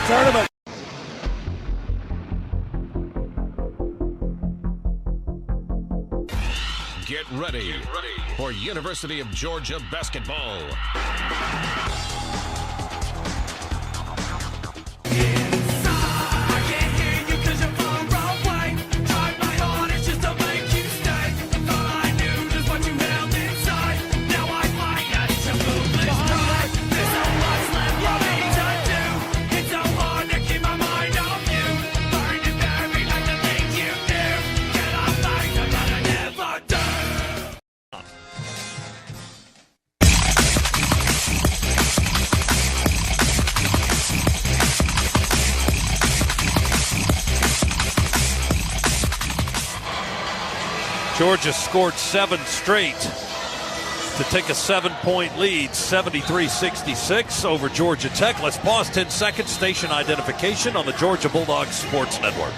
tournament. Get ready for University of Georgia basketball. Georgia scored 7 straight to take a 7-point lead, 73-66 over Georgia Tech. Let's pause 10 seconds. Station identification on the Georgia Bulldogs Sports Network.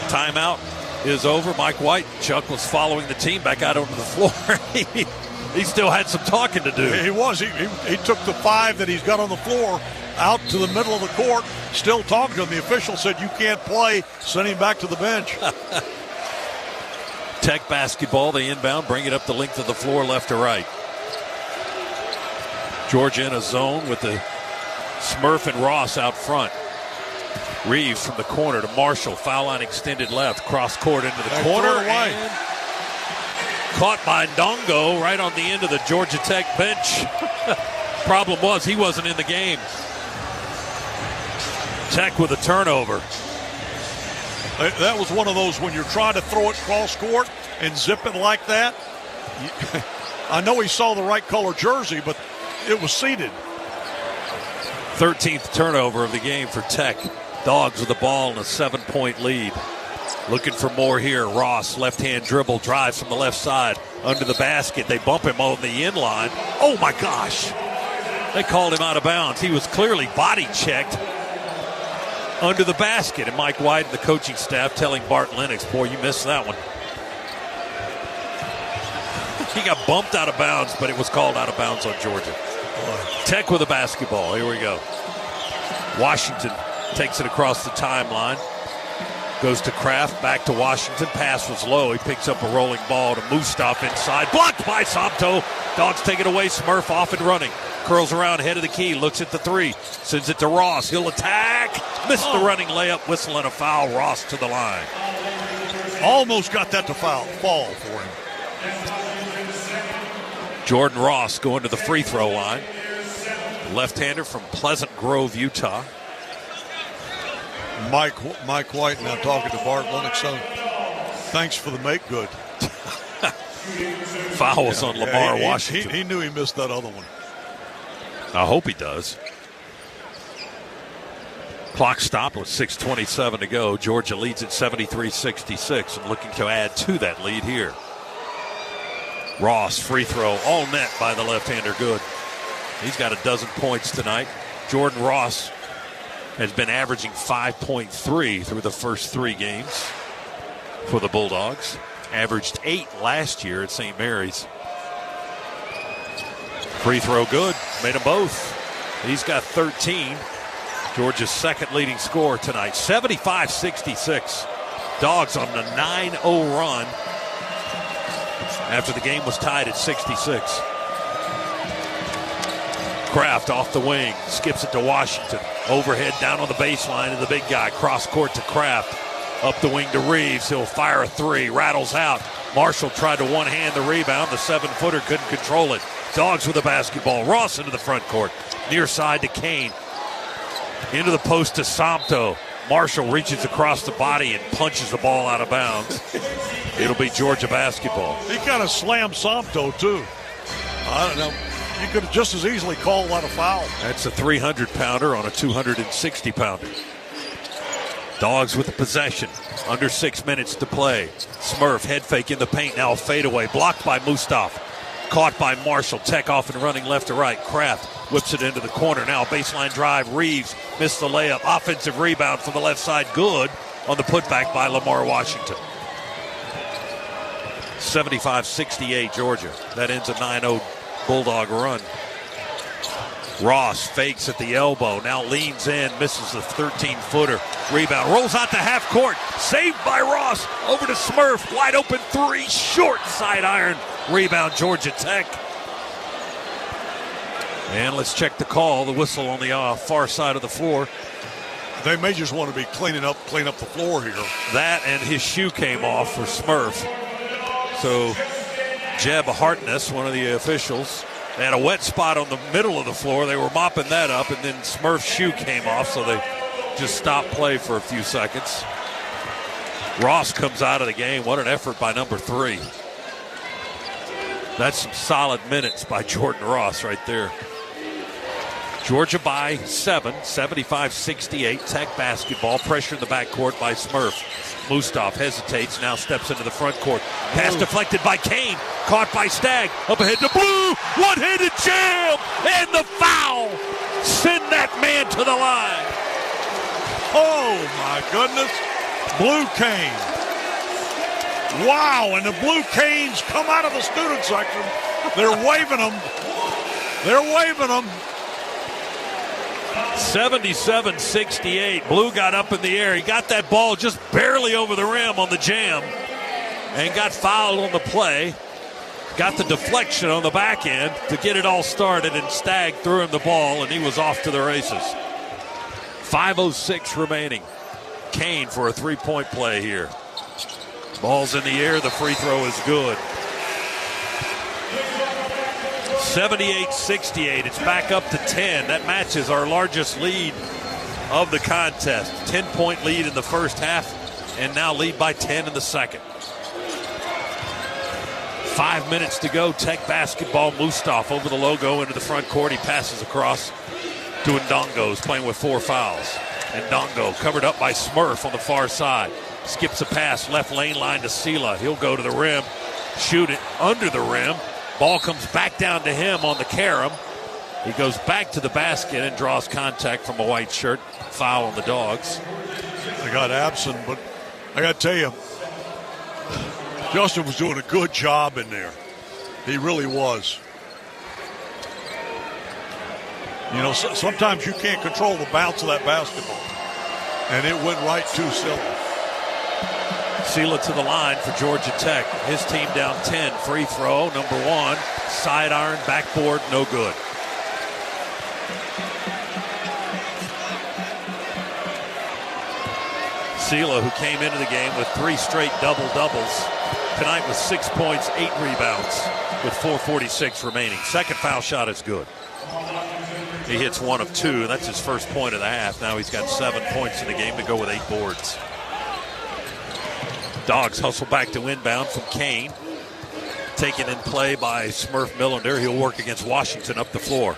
Timeout is over. Mike White, Chuck was following the team back out onto the floor. He still had some talking to do. He was. He took the 5 that he's got on the floor out to the middle of the court, still talking to him. The official said, "You can't play," sent him back to the bench. Tech basketball, they inbound, bring it up the length of the floor left to right. Georgia in a zone with the Smurf and Ross out front. Reeves from the corner to Marshall. Foul line extended left. Cross court into the corner. And caught by Ndongo right on the end of the Georgia Tech bench. Problem was he wasn't in the game. Tech with a turnover. That was one of those when you're trying to throw it cross court and zip it like that. I know he saw the right color jersey, but it was seated. 13th turnover of the game for Tech. Dogs with the ball and a 7-point lead. Looking for more here. Ross, left-hand dribble, drives from the left side under the basket. They bump him on the end line. Oh, my gosh. They called him out of bounds. He was clearly body checked under the basket. And Mike White and the coaching staff telling Bart Lennox, boy, you missed that one. He got bumped out of bounds, but it was called out of bounds on Georgia. Tech with a basketball. Here we go. Washington takes it across the timeline. Goes to Kraft, back to Washington. Pass was low. He picks up a rolling ball to Mustaf inside. Blocked by Somto. Dogs take it away. Smurf off and running. Curls around, head of the key. Looks at the 3. Sends it to Ross. He'll attack. Missed the running layup. Whistle and a foul. Ross to the line. Almost got that to fall for him. Jordan Ross going to the free throw line. Left-hander from Pleasant Grove, Utah. Mike White now talking to Bart Lennox. So thanks for the make good. Fouls on Lamar Washington. He knew he missed that other one. I hope he does. Clock stopped with 6:27 to go. Georgia leads at 73-66 and looking to add to that lead here. Ross, free throw, all net by the left-hander, good. He's got a dozen points tonight. Jordan Ross has been averaging 5.3 through the first 3 games for the Bulldogs. Averaged 8 last year at St. Mary's. Free throw good. Made them both. He's got 13. Georgia's second leading scorer tonight. 75-66. Dogs on the 9-0 run after the game was tied at 66. Kraft off the wing, skips it to Washington. Overhead down on the baseline of the big guy. Cross court to Kraft. Up the wing to Reeves. He'll fire a 3. Rattles out. Marshall tried to one-hand the rebound. The 7-footer couldn't control it. Dogs with the basketball. Ross into the front court. Near side to Kane. Into the post to Somto. Marshall reaches across the body and punches the ball out of bounds. It'll be Georgia basketball. He kind of slammed Somto, too. I don't know. You could have just as easily called that a foul. That's a 300-pounder on a 260-pounder. Dogs with the possession. Under 6 minutes to play. Smurf, head fake in the paint. Now a fadeaway. Blocked by Mustaf. Caught by Marshall. Tech off and running left to right. Kraft whips it into the corner. Now baseline drive. Reeves missed the layup. Offensive rebound from the left side. Good on the putback by Lamar Washington. 75-68 Georgia. That ends a 9-0 Bulldog run. Ross fakes at the elbow. Now leans in. Misses the 13-footer. Rebound. Rolls out to half court. Saved by Ross. Over to Smurf. Wide open three. Short side iron. Rebound Georgia Tech. And let's check the call. The whistle on the far side of the floor. They may just want to be clean up the floor here. That and his shoe came off for Smurf. So Jeb Hartness, one of the officials, they had a wet spot on the middle of the floor. They were mopping that up, and then Smurf's shoe came off, so they just stopped play for a few seconds. Ross comes out of the game. What an effort by number 3. That's some solid minutes by Jordan Ross right there. Georgia by 7, 75-68. Tech basketball. Pressure in the backcourt by Smurf. Mustaf hesitates, now steps into the front court. Pass deflected by Kane. Caught by Stagg. Up ahead to Blue. One-handed jam. And the foul. Send that man to the line. Oh, my goodness. Blue Cane. Wow, and the Blue Canes come out of the student section. They're waving them. They're waving them. 77-68. Blue got up in the air. He got that ball just barely over the rim on the jam and got fouled on the play. Got the deflection on the back end to get it all started, and Stagg threw him the ball, and he was off to the races. 5:06 remaining. Kane for a three-point play here. Ball's in the air. The free throw is good. 78-68. It's back up to 10. That matches our largest lead of the contest. 10-point lead in the first half, and now lead by 10 in the second. 5 minutes to go. Tech basketball. Mustaf over the logo into the front court. He passes across to Ndongo, who's playing with 4 fouls. Ndongo covered up by Smurf on the far side. Skips a pass, left lane line to Sela. He'll go to the rim, shoot it under the rim. Ball comes back down to him on the carom. He goes back to the basket and draws contact from a white shirt. Foul on the Dogs. They got absent, but I got to tell you, Justin was doing a good job in there. He really was. You know, sometimes you can't control the bounce of that basketball. And it went right to Sela. Sela to the line for Georgia Tech. His team down 10. Free throw, number 1. Sidearm, backboard, no good. Sela, who came into the game with 3 straight double-doubles, tonight with 6 points, 8 rebounds, with 4:46 remaining. Second foul shot is good. He hits 1 of 2. That's his first point of the half. Now he's got 7 points in the game to go with 8 boards. Dogs hustle back to inbound from Kane. Taken in play by Smurf Millender. He'll work against Washington up the floor.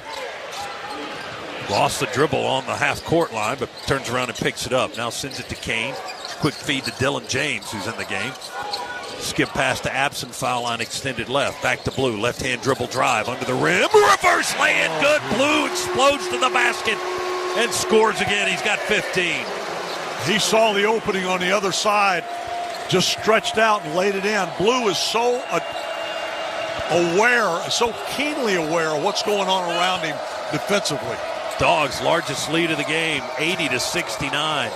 Lost the dribble on the half-court line, but turns around and picks it up. Now sends it to Kane. Quick feed to Dylan James, who's in the game. Skip pass to Absent, foul line extended left. Back to Blue. Left-hand dribble drive under the rim. Reverse lay-in. Good. Blue explodes to the basket and scores again. He's got 15. He saw the opening on the other side, just stretched out and laid it in. Blue is so aware, so keenly aware of what's going on around him defensively. Dogs' largest lead of the game, 80-69.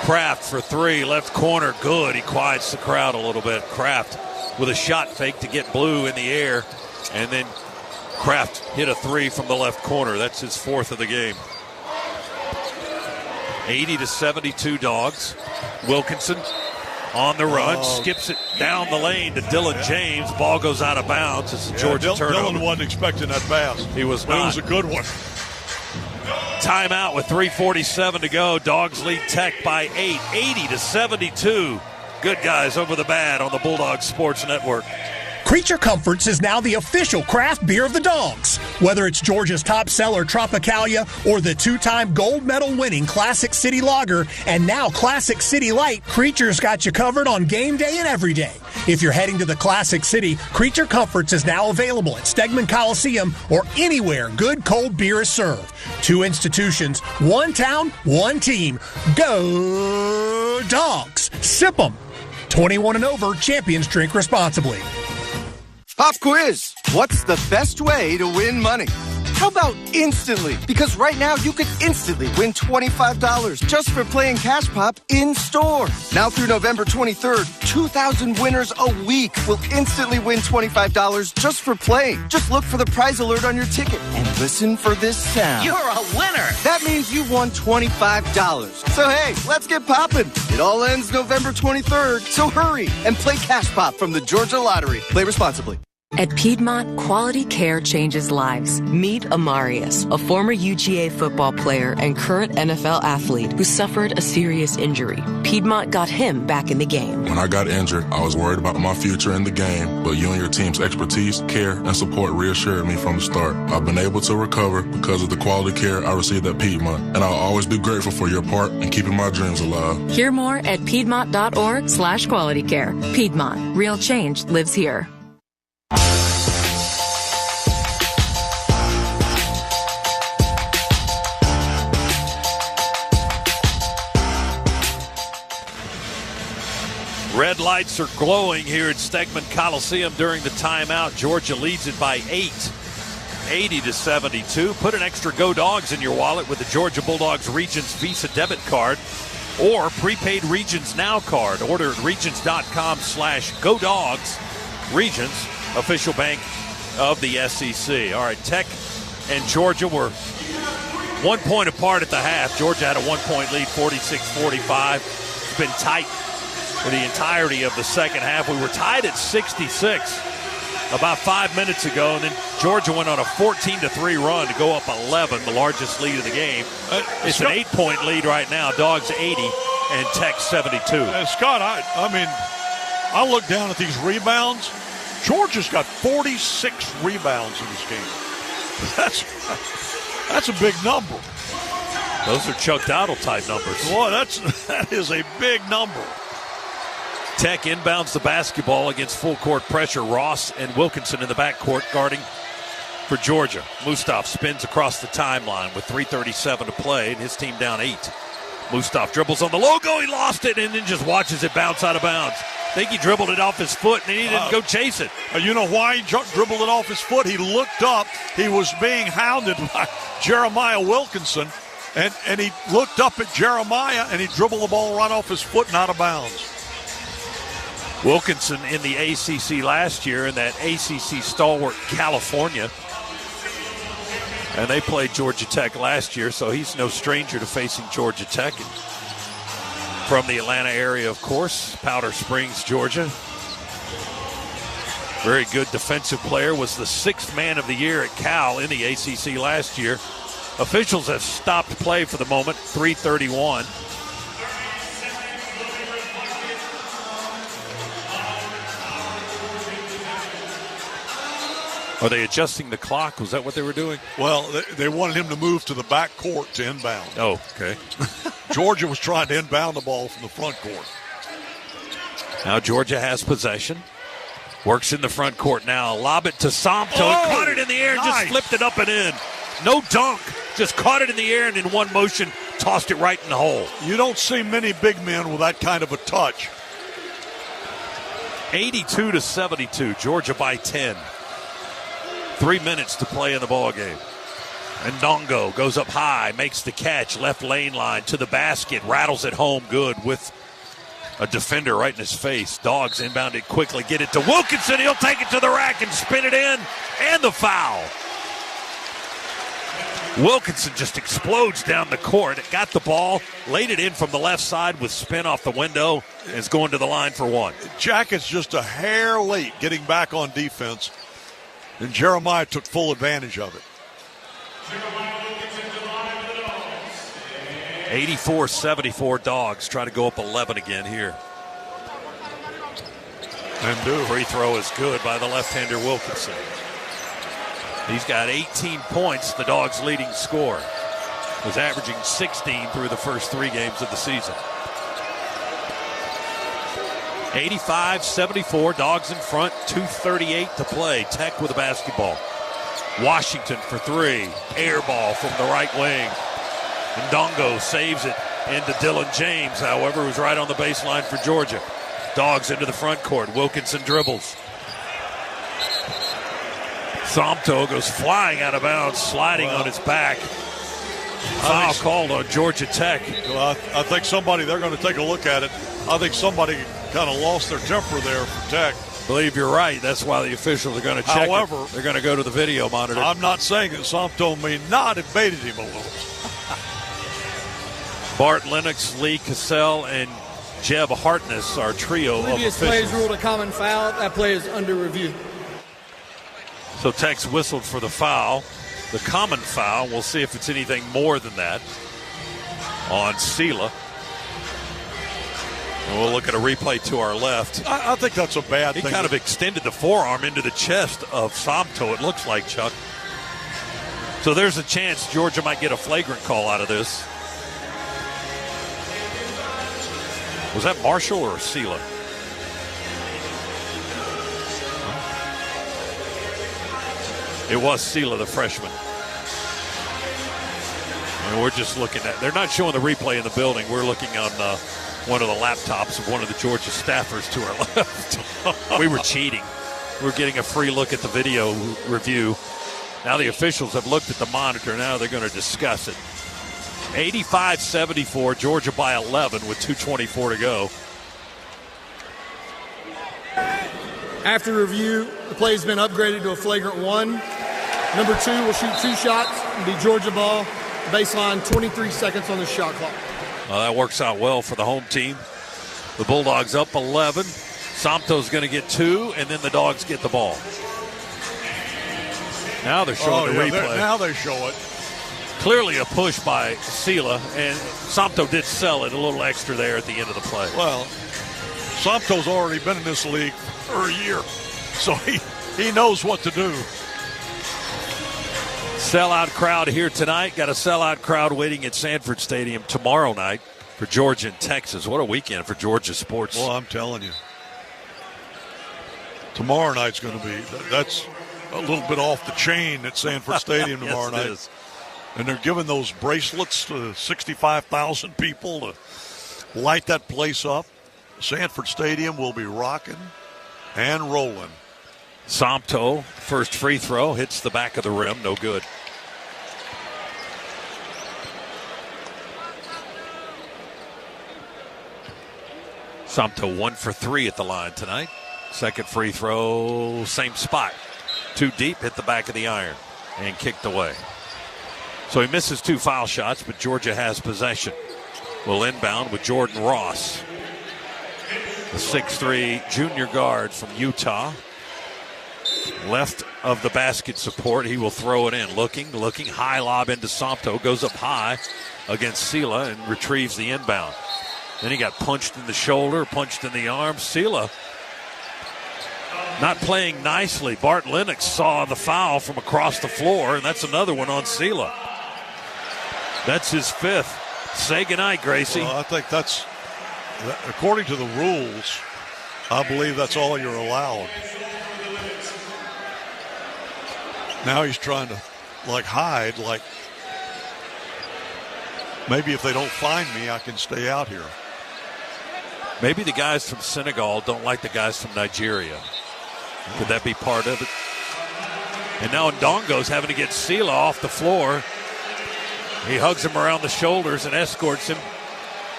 Kraft for 3, left corner, good. He quiets the crowd a little bit. Kraft with a shot fake to get Blue in the air, and then Kraft hit a 3 from the left corner. That's his 4th of the game. 80-72 Dogs. Wilkinson on the run, skips it down the lane to Dylan James. Ball goes out of bounds. It's a Georgia turnover. Dylan wasn't expecting that pass. He was but not. It was a good one. Timeout with 3:47 to go. Dogs lead Tech by 8, 80-72. Good guys over the bad on the Bulldogs Sports Network. Creature Comforts is now the official craft beer of the Dogs. Whether it's Georgia's top seller Tropicalia or the 2-time gold medal winning Classic City Lager and now Classic City Light, Creature's got you covered on game day and every day. If you're heading to the Classic City, Creature Comforts is now available at Stegman Coliseum or anywhere good cold beer is served. 2 institutions, 1 town, 1 team. Go Dogs! Sip 'em! 21 and over, champions drink responsibly. Pop quiz. What's the best way to win money? How about instantly? Because right now you could instantly win $25 just for playing Cash Pop in store. Now through November 23rd, 2,000 winners a week will instantly win $25 just for playing. Just look for the prize alert on your ticket and listen for this sound. You're a winner. That means you won $25. So hey, let's get popping. It all ends November 23rd, so hurry and play Cash Pop from the Georgia Lottery. Play responsibly. At Piedmont, quality care changes lives. Meet Amarius, a former UGA football player and current NFL athlete who suffered a serious injury. Piedmont got him back in the game. When I got injured, I was worried about my future in the game, but you and your team's expertise, care, and support reassured me from the start. I've been able to recover because of the quality care I received at Piedmont, and I'll always be grateful for your part in keeping my dreams alive. Hear more at Piedmont.org/quality care. Piedmont, real change lives here. Red lights are glowing here at Stegman Coliseum during the timeout. Georgia leads it by 8, 80-72. Put an extra Go Dogs in your wallet with the Georgia Bulldogs Regions Visa debit card or prepaid Regions Now card. Order at regions.com/Go Dogs. Regions, official bank of the SEC. All right, Tech and Georgia were 1 point apart at the half. Georgia had a 1-point lead, 46-45. It's been tight for the entirety of the second half. We were tied at 66 about 5 minutes ago, and then Georgia went on a 14-3 run to go up 11, the largest lead of the game. It's an 8-point lead right now. Dogs 80 and Tech 72. Scott, I look down at these rebounds. Georgia's got 46 rebounds in this game. That's a big number. Those are Chuck Dowdle type numbers. Boy, that is a big number. Tech inbounds the basketball against full court pressure. Ross and Wilkinson in the backcourt guarding for Georgia. Mustaf spins across the timeline with 3:37 to play and his team down 8. Mustaf dribbles on the logo. He lost it and then just watches it bounce out of bounds. I think he dribbled it off his foot and he didn't go chase it. You know why he dribbled it off his foot? He looked up. He was being hounded by Jeremiah Wilkinson. And he looked up at Jeremiah and he dribbled the ball right off his foot and out of bounds. Wilkinson in the ACC last year in that ACC stalwart California. And they played Georgia Tech last year, so he's no stranger to facing Georgia Tech. And from the Atlanta area, of course, Powder Springs, Georgia. Very good defensive player, was the 6th man of the year at Cal in the ACC last year. Officials have stopped play for the moment, 3:31. Are they adjusting the clock? Was that what they were doing? Well, they wanted him to move to the back court to inbound. Oh, okay. Georgia was trying to inbound the ball from the front court. Now Georgia has possession. Works in the front court now. Lob it to Sompto. Caught it in the air, nice. Just flipped it up and in. No dunk. Just caught it in the air and in one motion tossed it right in the hole. You don't see many big men with that kind of a touch. 82-72. Georgia by 10. 3 minutes to play in the ball game. And Ndongo goes up high, makes the catch, left lane line to the basket, rattles it home good with a defender right in his face. Dogs inbound it quickly, get it to Wilkinson. He'll take it to the rack and spin it in, and the foul. Wilkinson just explodes down the court. It got the ball, laid it in from the left side with spin off the window, and is going to the line for one. Jacket's just a hair late getting back on defense, and Jeremiah took full advantage of it. 84-74 Dogs try to go up 11 again here. And do. Free throw is good by the left-hander Wilkinson. He's got 18 points, the Dogs' leading scorer. Was averaging 16 through the first 3 games of the season. 85-74, Dogs in front, 2:38 to play. Tech with the basketball. Washington for three. Air ball from the right wing. Ndongo saves it into Dylan James, however, who's right on the baseline for Georgia. Dogs into the front court. Wilkinson dribbles. Somto goes flying out of bounds, sliding on his back. Foul called on Georgia Tech. Well, I think they're going to take a look at it. I think somebody kind of lost their temper there for Tech. I believe you're right. That's why the officials are going to check. However, they're going to go to the video monitor. I'm not saying that Somto may not have baited him a little. Bart Lennox, Lee Cassell, and Jeb Hartness are trio of Previous officials. plays ruled a common foul. That play is under review. So Tech's whistled for the foul. The common foul, we'll see if it's anything more than that, on Sela. And we'll look at a replay to our left. I think that's a bad thing. He kind of extended the forearm into the chest of Somto, it looks like, Chuck. So there's a chance Georgia might get a flagrant call out of this. Was that Marshall or Sela? It was Sela, the freshman. And we're just looking at, they're not showing the replay in the building. We're looking on one of the laptops of one of the Georgia staffers to our left. We were cheating. We're getting a free look at the video review. Now the officials have looked at the monitor. Now they're going to discuss it. 85-74, Georgia by 11 with 2:24 to go. After review, the play has been upgraded to a flagrant 1. Number 2 will shoot 2 shots and be Georgia ball. Baseline, 23 seconds on the shot clock. Well, that works out well for the home team. The Bulldogs up 11. Somto's going to get 2, and then the Dogs get the ball. Now they're showing the replay. Now they show it. Clearly a push by Sela, and Somto did sell it a little extra there at the end of the play. Well, Somto's already been in this league for a year, so he knows what to do. Sellout crowd here tonight. Got a sellout crowd waiting at Sanford Stadium tomorrow night for Georgia and Texas. What a weekend for Georgia sports. Well, I'm telling you. Tomorrow night's going to be, that's a little bit off the chain at Sanford Stadium tomorrow Yes, night. is. And they're giving those bracelets to 65,000 people to light that place up. Sanford Stadium will be rocking and rolling. Somto, first free throw, hits the back of the rim, no good. Somto 1 for 3 at the line tonight. Second free throw, same spot. Too deep, hit the back of the iron and kicked away. So he misses 2 foul shots, but Georgia has possession. Will inbound with Jordan Ross, the 6'3" junior guard from Utah. Left of the basket support, he will throw it in. Looking, high lob into Somto, goes up high against Sela and retrieves the inbound. Then he got punched in the shoulder, punched in the arm. Sela not playing nicely. Bart Lennox saw the foul from across the floor, and that's another one on Sela. That's his 5th. Say goodnight, Gracie. Well, I think that's, according to the rules, I believe that's all you're allowed. Now he's trying to, hide, maybe if they don't find me, I can stay out here. Maybe the guys from Senegal don't like the guys from Nigeria. Could that be part of it? And now Ndongo's having to get Sela off the floor. He hugs him around the shoulders and escorts him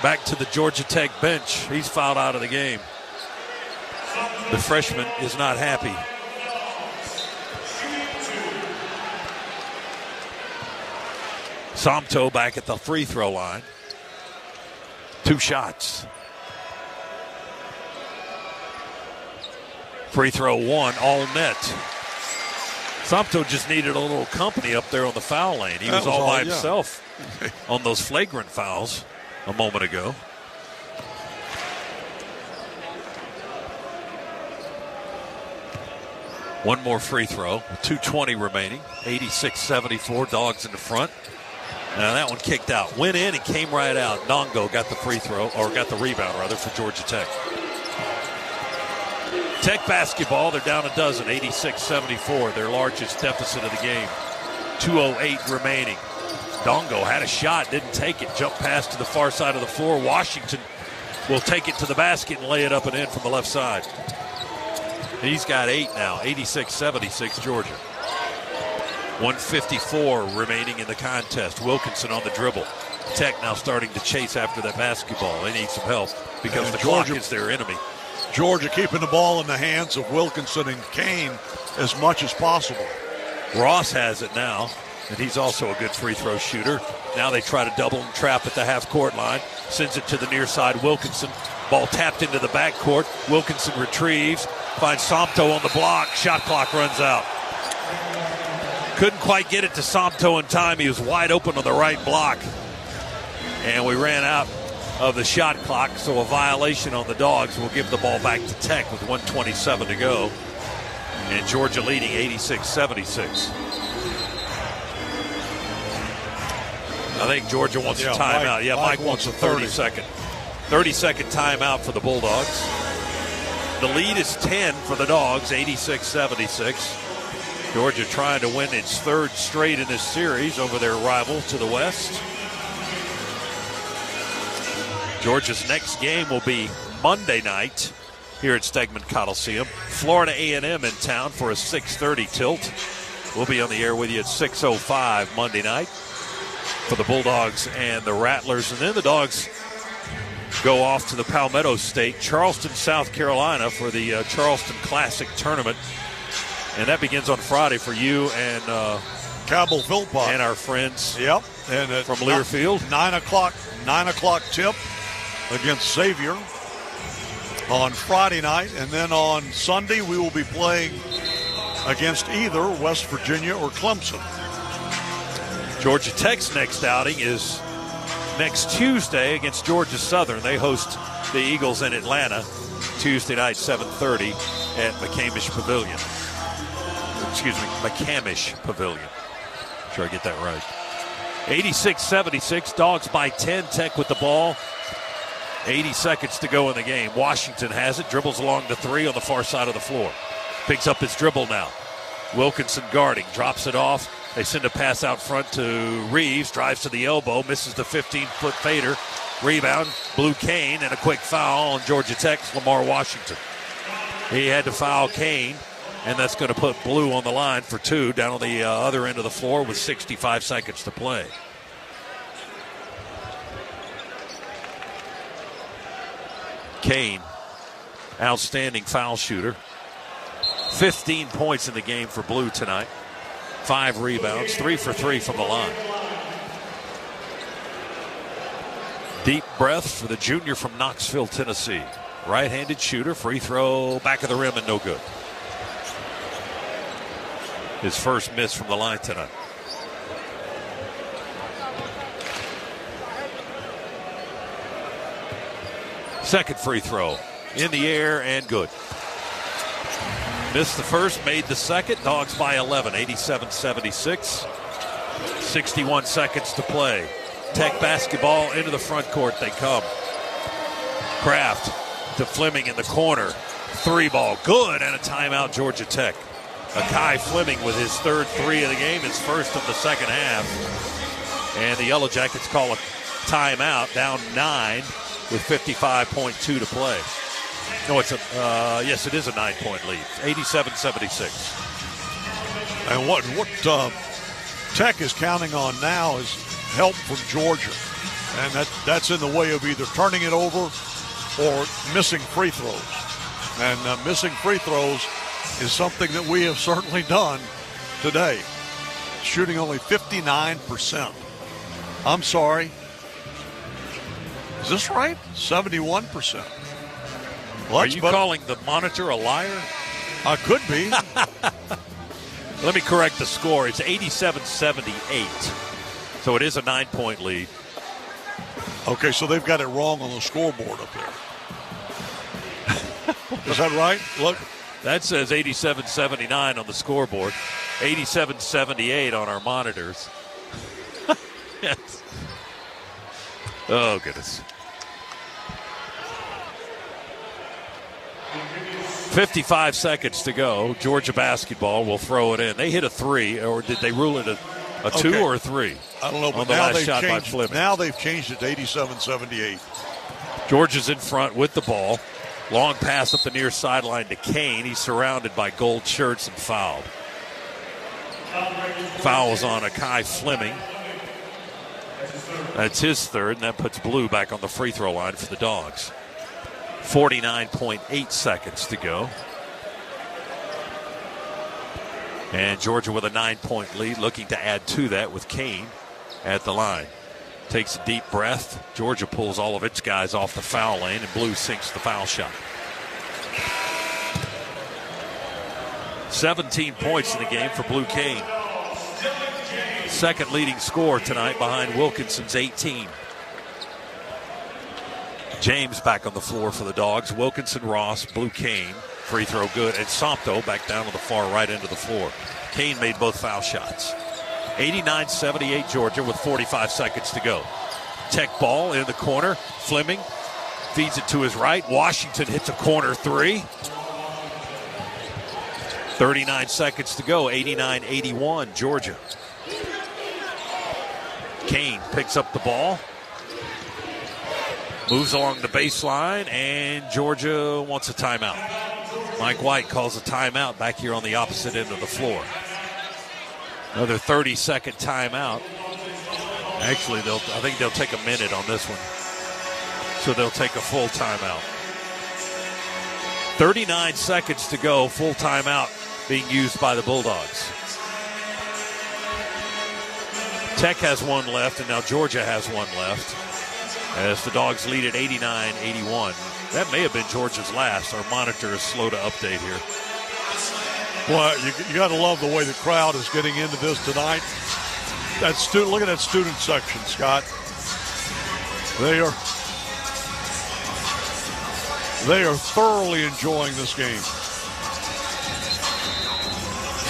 back to the Georgia Tech bench. He's fouled out of the game. The freshman is not happy. Somto back at the free throw line. 2 shots. Free throw 1, all net. Somto just needed a little company up there on the foul lane. He was all by himself on those flagrant fouls a moment ago. One more free throw, 2:20 remaining. 86-74, Dogs in the front. Now that one kicked out. Went in and came right out. Ndongo got the free throw, or got the rebound rather, for Georgia Tech. Tech basketball, they're down a dozen, 86-74, their largest deficit of the game. 2:08 remaining. Dongo had a shot, didn't take it. Jump pass to the far side of the floor. Washington will take it to the basket and lay it up and in from the left side. He's got 8 now, 86-76 Georgia. 1:54 remaining in the contest. Wilkinson on the dribble. Tech now starting to chase after that basketball. They need some help because the clock is their enemy. Georgia keeping the ball in the hands of Wilkinson and Kane as much as possible. Ross has it now, and he's also a good free throw shooter. Now they try to double and trap at the half-court line. Sends it to the near side, Wilkinson. Ball tapped into the backcourt. Wilkinson retrieves, finds Somto on the block. Shot clock runs out. Couldn't quite get it to Somto in time. He was wide open on the right block. And we ran out of the shot clock, so a violation on the Dogs will give the ball back to Tech with 1:27 to go. And Georgia leading 86-76. I think Georgia wants a timeout. Mike wants a 30-second. 30-second timeout for the Bulldogs. The lead is 10 for the Dogs, 86-76. Georgia trying to win its third straight in this series over their rival to the west. Georgia's next game will be Monday night here at Stegman Coliseum. Florida A&M in town for a 6:30 tilt. We'll be on the air with you at 6:05 Monday night for the Bulldogs and the Rattlers. And then the Dogs go off to the Palmetto State, Charleston, South Carolina for the Charleston Classic Tournament. And that begins on Friday for you and Cabell Philpott and our friends and from Learfield. 9 o'clock tip against Xavier on Friday night. And then on Sunday we will be playing against either West Virginia or Clemson. Georgia Tech's next outing is next Tuesday against Georgia Southern. They host the Eagles in Atlanta Tuesday night, 7:30 at McCamish Pavilion. McCamish Pavilion. Sure I get that right. 86-76, Dogs by 10. Tech with the ball. 80 seconds to go in the game. Washington has it, dribbles along the three on the far side of the floor. Picks up his dribble now. Wilkinson guarding, drops it off. They send a pass out front to Reeves, drives to the elbow, misses the 15-foot fader. Rebound, Blue Kane, and a quick foul on Georgia Tech's Lamar Washington. He had to foul Kane, and that's going to put Blue on the line for two down on the other end of the floor with 65 seconds to play. Kane, outstanding foul shooter. 15 points in the game for Blue tonight. 5 rebounds, 3 for 3 from the line. Deep breath for the junior from Knoxville, Tennessee. Right-handed shooter, free throw, back of the rim, and no good. His first miss from the line tonight. Second free throw, in the air and good. Missed the first, made the second. Dogs by 11, 87-76. 61 seconds to play. Tech basketball into the front court they come. Kraft to Fleming in the corner. 3 ball, good, and a timeout, Georgia Tech. Akai Fleming with his third 3 of the game, his first of the second half. And the Yellow Jackets call a timeout, down 9 with 55.2 to play. No, it's yes, it is a 9-point lead, 87-76. And what Tech is counting on now is help from Georgia, and that's in the way of either turning it over or missing free throws. And missing free throws is something that we have certainly done today. Shooting only 59%. I'm sorry. Is this right? 71%. Well, are you calling the monitor a liar? I could be. Let me correct the score. It's 87-78. So it is a 9-point lead. Okay, so they've got it wrong on the scoreboard up there. Is that right? Look. That says 87-79 on the scoreboard. 87-78 on our monitors. Yes. Oh, goodness. 55 seconds to go. Georgia basketball will throw it in. They hit a 3, or did they rule it a 2 or a 3? I don't know, but on the now last they've shot by changed. Fleming. Now they've changed it to 87-78. Georgia's in front with the ball. Long pass up the near sideline to Kane. He's surrounded by gold shirts and fouled. Foul was on Akai Fleming. That's his third, and that puts Blue back on the free throw line for the Dogs. 49.8 seconds to go. And Georgia with a 9-point lead, looking to add to that with Kane at the line. Takes a deep breath. Georgia pulls all of its guys off the foul lane, and Blue sinks the foul shot. 17 points in the game for Blue Kane. Second leading scorer tonight behind Wilkinson's 18. James back on the floor for the Dogs. Wilkinson, Ross, Blue Kane. Free throw good. And Sompto back down on the far right end of the floor. Kane made both foul shots. 89-78 Georgia with 45 seconds to go. Tech ball in the corner. Fleming feeds it to his right. Washington hits a corner 3. 39 seconds to go. 89-81 Georgia. Kane picks up the ball. Moves along the baseline, and Georgia wants a timeout. Mike White calls a timeout back here on the opposite end of the floor. Another 30-second timeout. Actually, I think they'll take a minute on this one. So they'll take a full timeout. 39 seconds to go, full timeout being used by the Bulldogs. Tech has one left, and now Georgia has one left. As the Dogs lead at 89-81. That may have been Georgia's last. Our monitor is slow to update here. Well, you got to love the way the crowd is getting into this tonight. Look at that student section, Scott. They are thoroughly enjoying this game.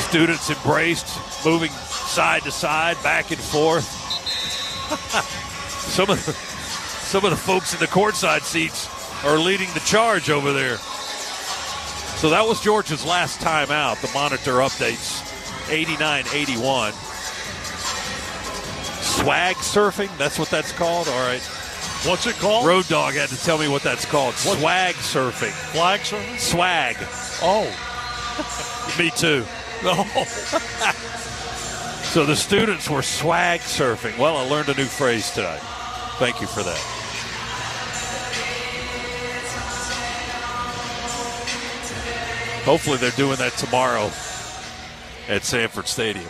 Students embraced, moving side to side, back and forth. Some of the folks in the courtside seats are leading the charge over there. So that was Georgia's last timeout. The monitor updates 89-81. Swag surfing, that's what that's called? All right. What's it called? Road Dogg had to tell me what that's called. Swag surfing. Flag surfing? Swag. Oh. Me too. No. So the students were swag surfing. Well, I learned a new phrase tonight. Thank you for that. Hopefully they're doing that tomorrow at Sanford Stadium.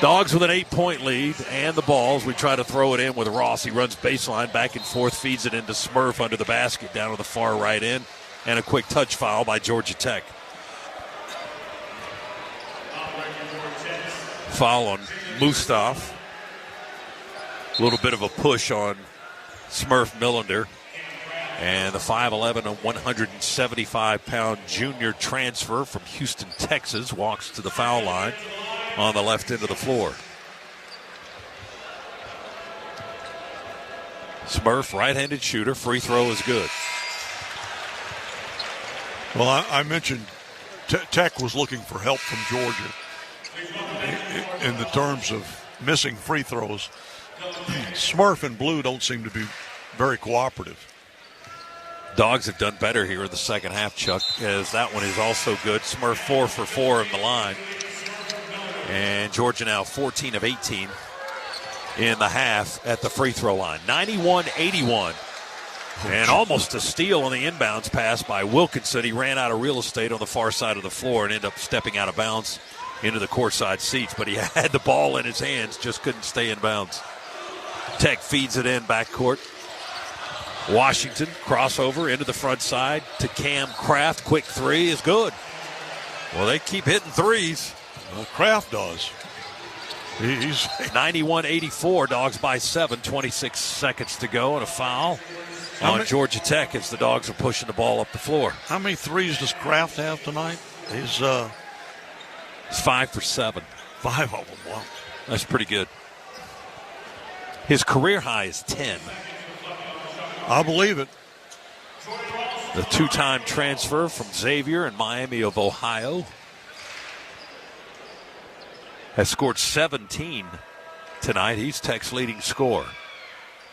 Dogs with an 8-point lead and the balls. We try to throw it in with Ross. He runs baseline back and forth, feeds it into Smurf under the basket down to the far right end, and a quick touch foul by Georgia Tech. Foul on Mustaf. A little bit of a push on Smurf Millender. And the 5'11" and 175-pound junior transfer from Houston, Texas, walks to the foul line on the left end of the floor. Smurf, right-handed shooter. Free throw is good. Well, I mentioned Tech was looking for help from Georgia in the terms of missing free throws. Smurf and Blue don't seem to be very cooperative. Dogs have done better here in the second half, Chuck, as that one is also good. Smurf 4 for 4 in the line. And Georgia now 14 of 18 in the half at the free throw line. 91-81. And almost a steal on the inbounds pass by Wilkinson. He ran out of real estate on the far side of the floor and ended up stepping out of bounds into the courtside seats. But he had the ball in his hands, just couldn't stay in bounds. Tech feeds it in backcourt. Washington, crossover into the front side to Cam Kraft. Quick three is good. Well, they keep hitting threes. Well, Kraft does. He's 91-84, Dogs by 7, 26 seconds to go, and a foul on Georgia Tech as the Dogs are pushing the ball up the floor. How many threes does Kraft have tonight? He's 5 for 7. 5 of them. Wow. That's pretty good. His career high is 10. I believe it. the two-time transfer from Xavier and Miami of Ohio, has scored 17 tonight. He's Tech's leading scorer.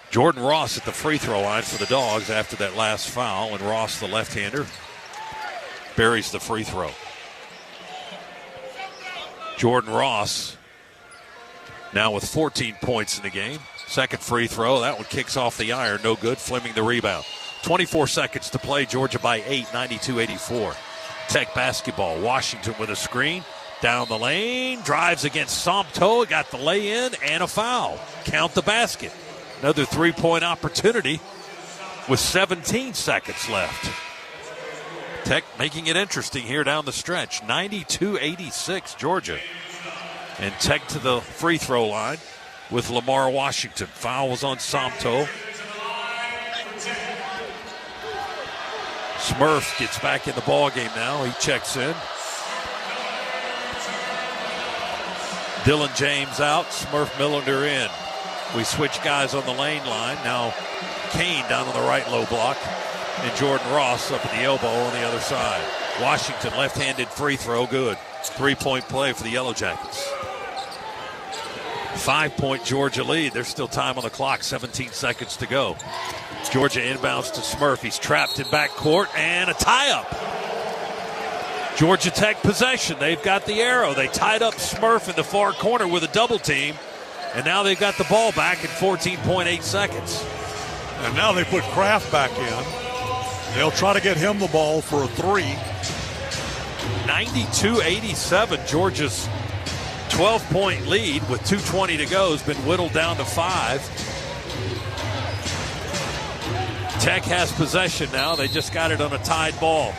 Jordan Ross at the free throw line for the Dogs after that last foul, and Ross, the left-hander, buries the free throw. Jordan Ross now with 14 points in the game. Second free throw, that one kicks off the iron, no good. Fleming the rebound. 24 seconds to play, Georgia by 8, 92-84. Tech basketball, Washington with a screen. Down the lane, drives against Somto, got the lay-in and a foul. Count the basket. Another three-point opportunity with 17 seconds left. Tech making it interesting here down the stretch. 92-86, Georgia. And Tech to the free throw line with Lamar Washington. Foul was on Somto. Smurf gets back in the ball game now. He checks in. Dylan James out. Smurf Millender in. We switch guys on the lane line. Now Kane down on the right low block. And Jordan Ross up at the elbow on the other side. Washington left-handed free throw, good. 3-point play for the Yellow Jackets. 5-point Georgia lead. There's still time on the clock, 17 seconds to go. Georgia inbounds to Smurf. He's trapped in backcourt and a tie-up. Georgia Tech possession. They've got the arrow. They tied up Smurf in the far corner with a double team. And now they've got the ball back in 14.8 seconds. And now they put Kraft back in. They'll try to get him the ball for a three. 92-87. Georgia's 12-point lead with 2:20 to go has been whittled down to 5. Tech has possession now. They just got it on a tied ball.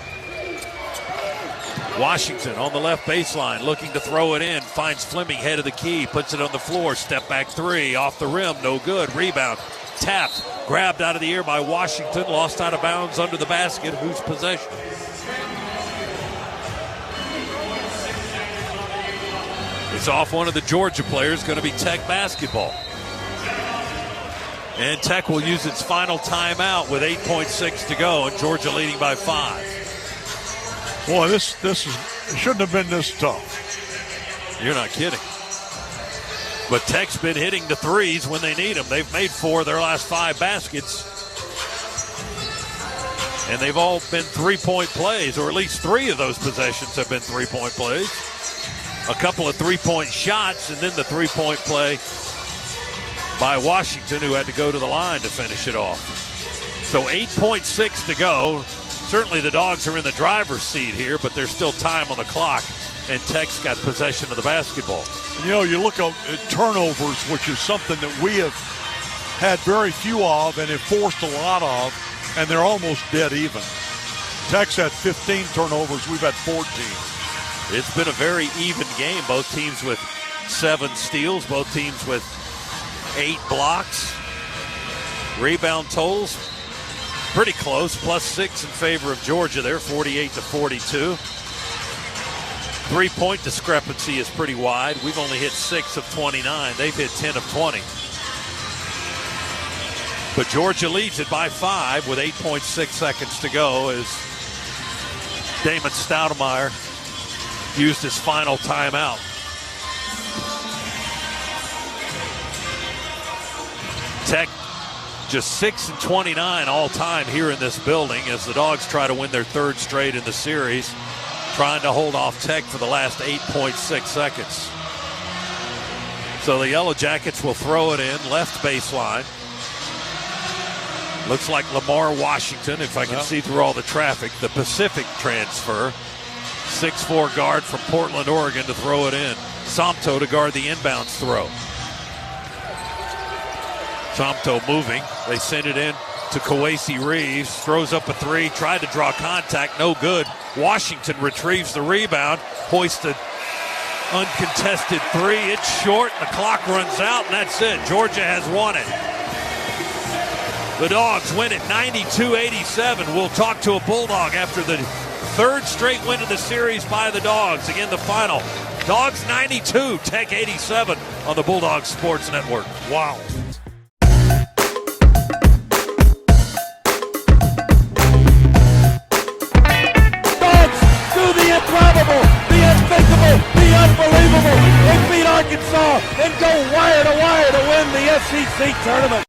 Washington on the left baseline looking to throw it in. Finds Fleming head of the key. Puts it on the floor. Step back three. Off the rim. No good. Rebound. Tapped. Grabbed out of the air by Washington. Lost out of bounds under the basket. Whose possession? It's off one of the Georgia players. Going to be Tech basketball. And Tech will use its final timeout with 8.6 to go. And Georgia leading by 5. Boy, this shouldn't have been this tough. You're not kidding. But Tech's been hitting the threes when they need them. They've made 4 of their last 5 baskets. And they've all been 3-point plays, or at least 3 of those possessions have been 3-point plays. A couple of 3-point shots, and then the 3-point play by Washington, who had to go to the line to finish it off. So 8.6 to go. Certainly the Dogs are in the driver's seat here, but there's still time on the clock, and Tech's got possession of the basketball. You know, you look at turnovers, which is something that we have had very few of and have forced a lot of, and they're almost dead even. Tech's had 15 turnovers. We've had 14. It's been a very even game. Both teams with 7 steals, both teams with 8 blocks. Rebound totals pretty close, +6 in favor of Georgia there, 48-42. 3-point discrepancy is pretty wide. We've only hit 6 of 29. They've hit 10 of 20. But Georgia leads it by 5 with 8.6 seconds to go as Damon Stoudemire used his final timeout. Tech just 6 and 29 all time here in this building as the Dogs try to win their 3rd straight in the series, trying to hold off Tech for the last 8.6 seconds. So the Yellow Jackets will throw it in, left baseline. Looks like Lamar Washington, if I can see through all the traffic, the Pacific transfer. 6'4" guard from Portland, Oregon to throw it in. Somto to guard the inbounds throw. Somto moving. They send it in to Kawasi Reeves. Throws up a 3. Tried to draw contact. No good. Washington retrieves the rebound. Hoisted uncontested 3. It's short. The clock runs out, and that's it. Georgia has won it. The Dogs win it 92-87. We'll talk to a Bulldog after the 3rd straight win of the series by the Dogs. Again, the final. Dogs 92, Tech 87 on the Bulldogs Sports Network. Wow. unthinkable, the unbelievable. They beat Arkansas and go wire to wire to win the SEC tournament.